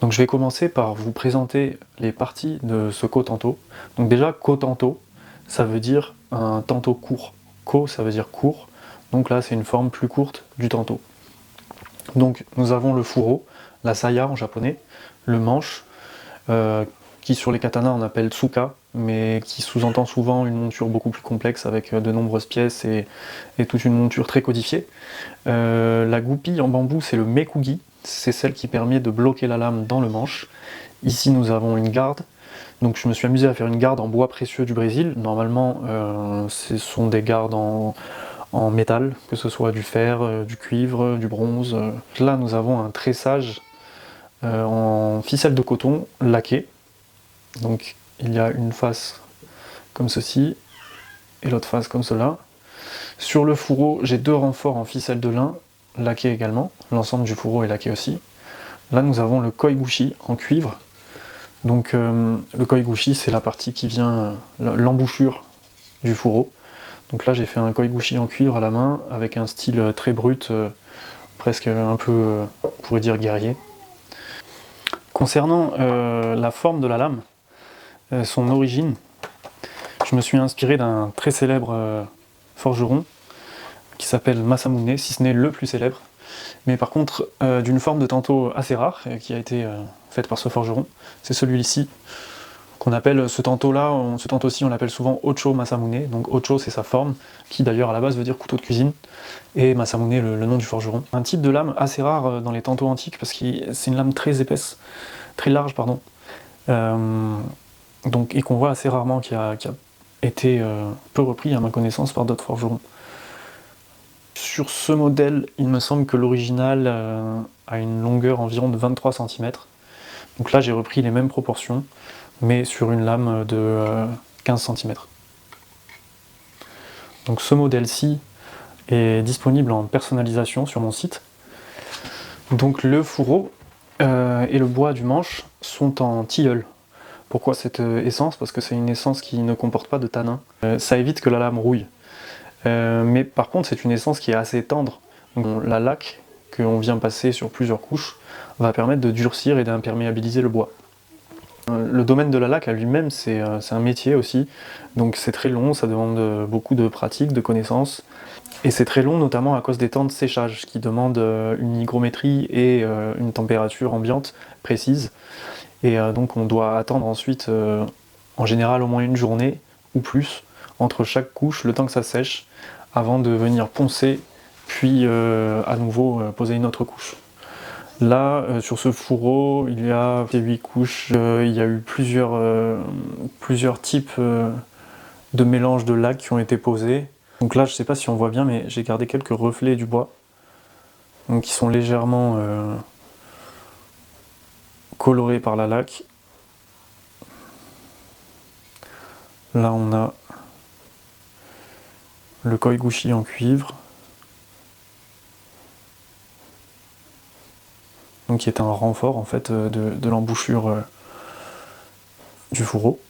Donc je vais commencer par vous présenter les parties de ce kotanto. Donc déjà, kotanto, ça veut dire un tanto court. Ko, ça veut dire court. Donc là, c'est une forme plus courte du tanto. Donc nous avons le furo, la saya en japonais, le manche, qui sur les katanas on appelle tsuka, mais qui sous-entend souvent une monture beaucoup plus complexe avec de nombreuses pièces et toute une monture très codifiée. La goupille en bambou, c'est le mekugi, c'est celle qui permet de bloquer la lame dans le manche. Ici nous avons une garde, donc je me suis amusé à faire une garde en bois précieux du Brésil. Normalement ce sont des gardes en métal, que ce soit du fer, du cuivre, du bronze. Là nous avons un tressage en ficelle de coton laqué. Donc il y a une face comme ceci et l'autre face comme cela. Sur le fourreau, j'ai deux renforts en ficelle de lin, laqué également. L'ensemble du fourreau est laqué aussi. Là nous avons le koiguchi en cuivre. Donc le koiguchi, c'est la partie qui vient, l'embouchure du fourreau. Donc là j'ai fait un koiguchi en cuivre à la main avec un style très brut, presque un peu, on pourrait dire guerrier. Concernant la forme de la lame, son origine, je me suis inspiré d'un très célèbre forgeron qui s'appelle Masamune, si ce n'est le plus célèbre, mais par contre d'une forme de tanto assez rare qui a été faite par ce forgeron. C'est celui-ci qu'on appelle ce tanto-là, ce tanto-ci on l'appelle souvent Ocho Masamune. Donc Ocho c'est sa forme, qui d'ailleurs à la base veut dire couteau de cuisine, et Masamune le nom du forgeron. Un type de lame assez rare dans les tantos antiques parce que c'est une lame très épaisse, très large pardon, donc, et qu'on voit assez rarement, qui a été peu repris à ma connaissance par d'autres forgerons. Sur ce modèle, il me semble que l'original a une longueur environ de 23 cm. Donc là j'ai repris les mêmes proportions, mais sur une lame de 15 cm. Donc ce modèle-ci est disponible en personnalisation sur mon site. Donc le fourreau et le bois du manche sont en tilleul. Pourquoi cette essence? Parce que c'est une essence qui ne comporte pas de tanin. Ça évite que la lame rouille. Mais par contre c'est une essence qui est assez tendre. Donc, la laque qu'on vient passer sur plusieurs couches va permettre de durcir et d'imperméabiliser le bois. Le domaine de la laque à lui-même c'est un métier aussi, donc c'est très long, ça demande beaucoup de pratique, de connaissances, et c'est très long notamment à cause des temps de séchage qui demandent une hygrométrie et une température ambiante précise, et donc on doit attendre ensuite en général au moins une journée ou plus entre chaque couche, le temps que ça sèche, avant de venir poncer, puis à nouveau poser une autre couche. Là, sur ce fourreau, il y a 8 couches, il y a eu plusieurs types de mélanges de laque qui ont été posés. Donc là, je ne sais pas si on voit bien, mais j'ai gardé quelques reflets du bois, donc qui sont légèrement colorés par la laque. Là, on a le koiguchi en cuivre, donc qui est un renfort en fait de l'embouchure du fourreau.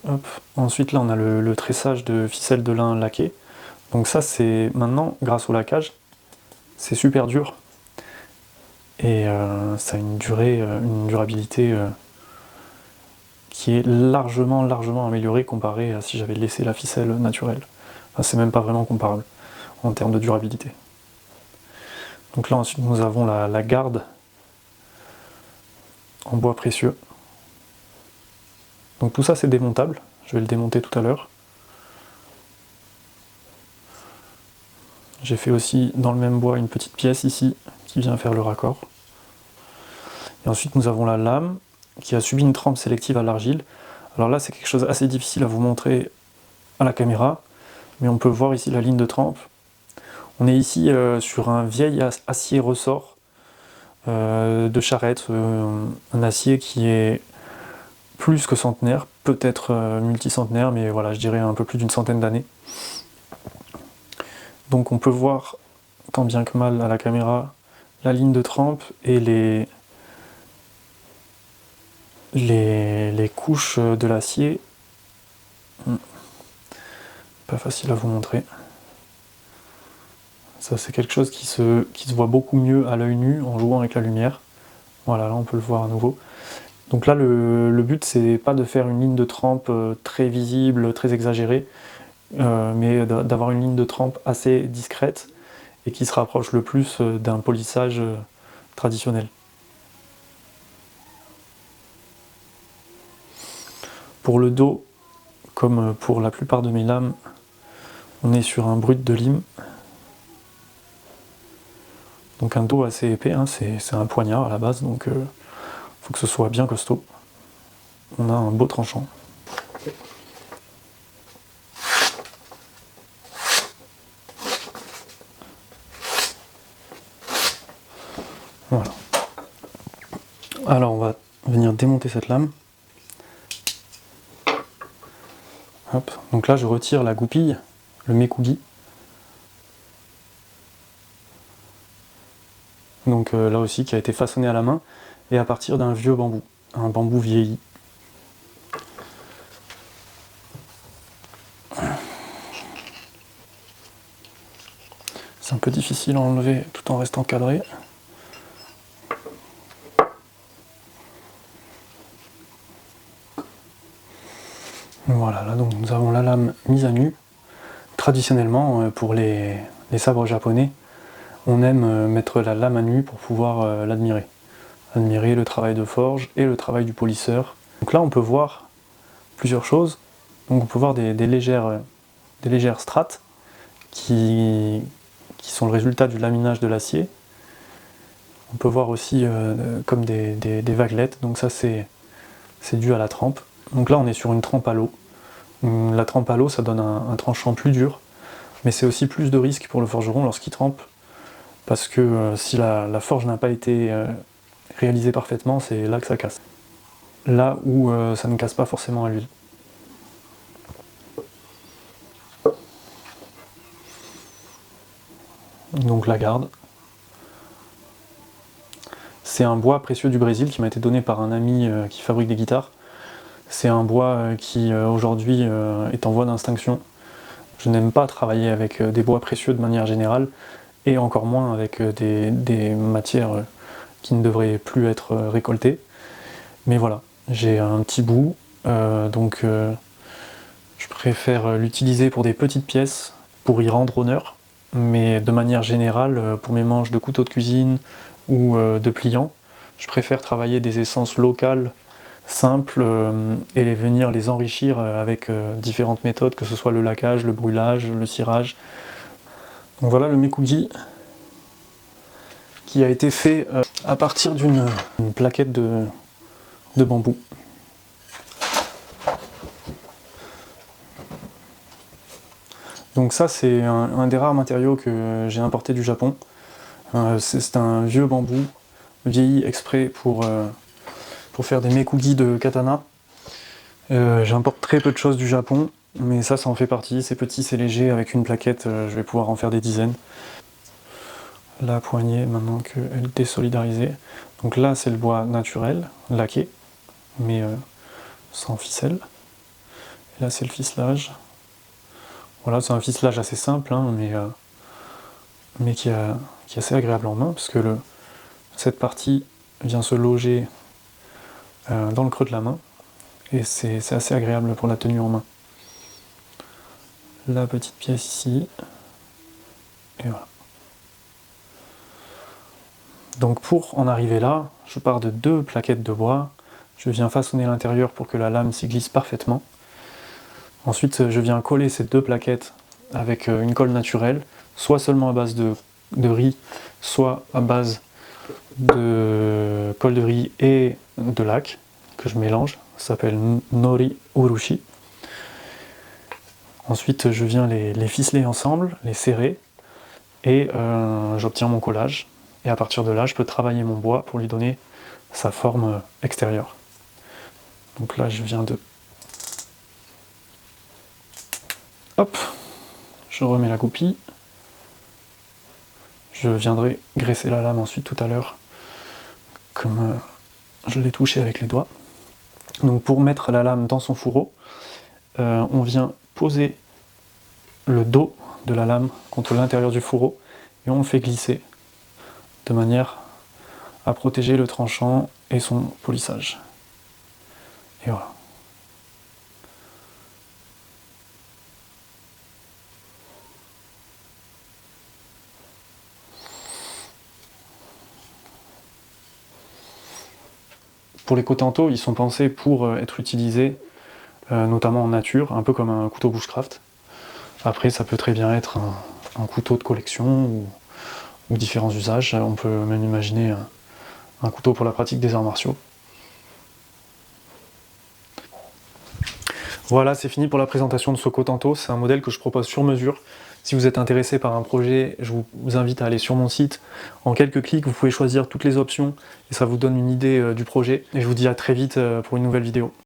Hop. Ensuite là on a le tressage de ficelle de lin laqué. Donc ça c'est maintenant, grâce au laquage, c'est super dur. Et ça a une durabilité qui est largement améliorée comparée à si j'avais laissé la ficelle naturelle. Enfin, c'est même pas vraiment comparable en termes de durabilité. Donc là ensuite nous avons la garde en bois précieux. Donc tout ça c'est démontable, je vais le démonter tout à l'heure. J'ai fait aussi dans le même bois une petite pièce ici qui vient faire le raccord. Et ensuite nous avons la lame qui a subi une trempe sélective à l'argile. Alors là c'est quelque chose d'assez difficile à vous montrer à la caméra, mais on peut voir ici la ligne de trempe. On est ici sur un vieil acier ressort de charrette, un acier qui est plus que centenaire, peut-être multicentenaire, mais voilà, je dirais un peu plus d'une centaine d'années. Donc on peut voir, tant bien que mal à la caméra, la ligne de trempe et les couches de l'acier. Pas facile à vous montrer. Ça c'est quelque chose qui se voit beaucoup mieux à l'œil nu en jouant avec la lumière. Voilà, là on peut le voir à nouveau. Donc là le but c'est pas de faire une ligne de trempe très visible, très exagérée, mais d'avoir une ligne de trempe assez discrète et qui se rapproche le plus d'un polissage traditionnel. Pour le dos, comme pour la plupart de mes lames, on est sur un brut de lime. Donc un dos assez épais, hein, c'est un poignard à la base, donc faut que ce soit bien costaud. On a un beau tranchant. Voilà. Alors on va venir démonter cette lame. Hop. Donc là je retire la goupille, le mekugi. Donc là aussi qui a été façonné à la main et à partir d'un vieux bambou, un bambou vieilli. C'est un peu difficile à enlever tout en restant cadré. Voilà, là donc nous avons la lame mise à nu. Traditionnellement, pour les sabres japonais, on aime mettre la lame à nu pour pouvoir l'admirer. Admirer le travail de forge et le travail du polisseur. Donc là on peut voir plusieurs choses. Donc on peut voir des légères strates qui sont le résultat du laminage de l'acier. On peut voir aussi comme des vaguelettes, donc ça c'est dû à la trempe. Donc là on est sur une trempe à l'eau. La trempe à l'eau ça donne un tranchant plus dur, mais c'est aussi plus de risque pour le forgeron lorsqu'il trempe, parce que si la forge n'a pas été réalisée parfaitement, c'est là que ça casse. Là où ça ne casse pas forcément à l'huile. Donc la garde. C'est un bois précieux du Brésil qui m'a été donné par un ami qui fabrique des guitares. C'est un bois qui aujourd'hui est en voie d'extinction. Je n'aime pas travailler avec des bois précieux de manière générale, et encore moins avec des matières qui ne devraient plus être récoltées. Mais voilà, j'ai un petit bout, donc je préfère l'utiliser pour des petites pièces, pour y rendre honneur. Mais de manière générale, pour mes manches de couteau de cuisine ou de pliants, je préfère travailler des essences locales, simples, et venir les enrichir avec différentes méthodes, que ce soit le laquage, le brûlage, le cirage. Donc voilà le mekugi qui a été fait à partir d'une plaquette de bambou. Donc ça c'est un des rares matériaux que j'ai importé du Japon. C'est un vieux bambou vieilli exprès pour faire des mekugi de katana. J'importe très peu de choses du Japon, mais ça en fait partie. C'est petit, c'est léger, avec une plaquette je vais pouvoir en faire des dizaines. La poignée, maintenant qu'elle est désolidarisée. Donc là c'est le bois naturel, laqué, mais sans ficelle. Et là c'est le ficelage. Voilà, c'est un ficelage assez simple, hein, mais qui est assez agréable en main, parce que cette partie vient se loger dans le creux de la main, et c'est assez agréable pour la tenue en main. La petite pièce ici, et voilà. Donc pour en arriver là, je pars de 2 plaquettes de bois, je viens façonner l'intérieur pour que la lame s'y glisse parfaitement. Ensuite, je viens coller ces 2 plaquettes avec une colle naturelle, soit seulement à base de riz, soit à base de colle de riz et de laque, que je mélange. Ça s'appelle Nori Urushi. Ensuite, je viens les ficeler ensemble, les serrer, et j'obtiens mon collage. Et à partir de là, je peux travailler mon bois pour lui donner sa forme extérieure. Donc là, je viens de... Hop, je remets la goupille. Je viendrai graisser la lame ensuite tout à l'heure, comme je l'ai touché avec les doigts. Donc pour mettre la lame dans son fourreau, on vient poser le dos de la lame contre l'intérieur du fourreau et on le fait glisser de manière à protéger le tranchant et son polissage. Et voilà. Pour les cotantos, ils sont pensés pour être utilisés notamment en nature, un peu comme un couteau bushcraft. Après, ça peut très bien être un couteau de collection ou différents usages. On peut même imaginer un couteau pour la pratique des arts martiaux. Voilà, c'est fini pour la présentation de ce Kotanto. C'est un modèle que je propose sur mesure. Si vous êtes intéressé par un projet, je vous invite à aller sur mon site. En quelques clics, vous pouvez choisir toutes les options et ça vous donne une idée du projet. Et je vous dis à très vite pour une nouvelle vidéo.